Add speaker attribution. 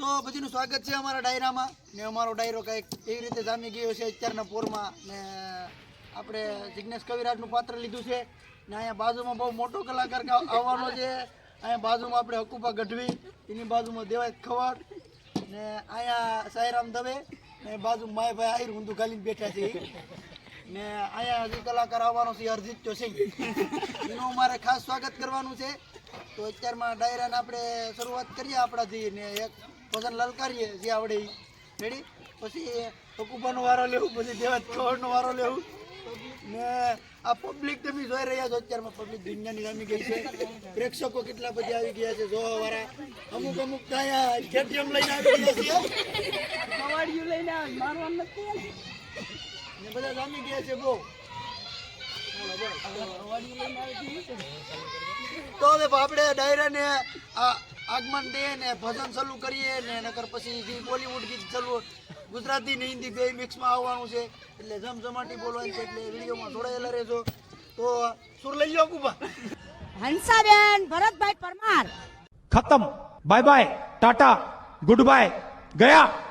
Speaker 1: તો બધીનું સ્વાગત છે અમારા ડાયરામાં ને અમારો ડાયરો કંઈક એવી રીતે જામી ગયો છે અત્યારના પોરમાં ને આપણે જિગ્નેશ કવિરાજનું પાત્ર લીધું છે ને અહીંયા બાજુમાં બહુ મોટો કલાકાર આવવાનો છે. અહીંયા બાજુમાં આપણે હકુપા ગઢવી, એની બાજુમાં દેવાય ખવડ ને અહીંયા સાયરામ દવે ને બાજુ માયભાઈ આહિર ઊંધું ગાલીને બેઠા છે ને અહીંયા જે કલાકાર આવવાનો છે અર્જિત સિંહ, એનું અમારે ખાસ સ્વાગત કરવાનું છે. તો અત્યારમાં ડાયરાને આપણે શરૂઆત કરીએ આપણાથી ને એક ભજન લલકારીએ જે આવડે એ રેડી. પછી હકુપાનો વારો લેવું, પછી દેવાત ખવડનો વારો લેવું ને આ પબ્લિક તમે જોઈ રહ્યા છો અત્યારમાં પબ્લિક દુનિયાની જામી ગઈ છે. પ્રેક્ષકો કેટલા બધા આવી ગયા છે જોવા વાળા. અમુક અમુક તો અહીંયા કેટીએમ લઈને આવી ગયા છે, કવાડિયું લઈને મારવાનું નથી ને બધા જામી ગયા છે બહુ. તો હવે આપણે ડાયરાને આગમન દે ને ભજન ચાલુ કરીએ ને નકર પછી જે બોલીવુડ ગીત ચાલુ ગુજરાતી ને હિન્દી બે મિક્સમાં આવવાનું છે એટલે જમજમાટી બોલવાની છે એટલે વિડીયોમાં જોડાયેલા રહેજો. તો સુર લઈ લો કુબા.
Speaker 2: હંસાબેન ભરતભાઈ પરમાર.
Speaker 3: खत्म, bye bye, tata, goodbye, गया.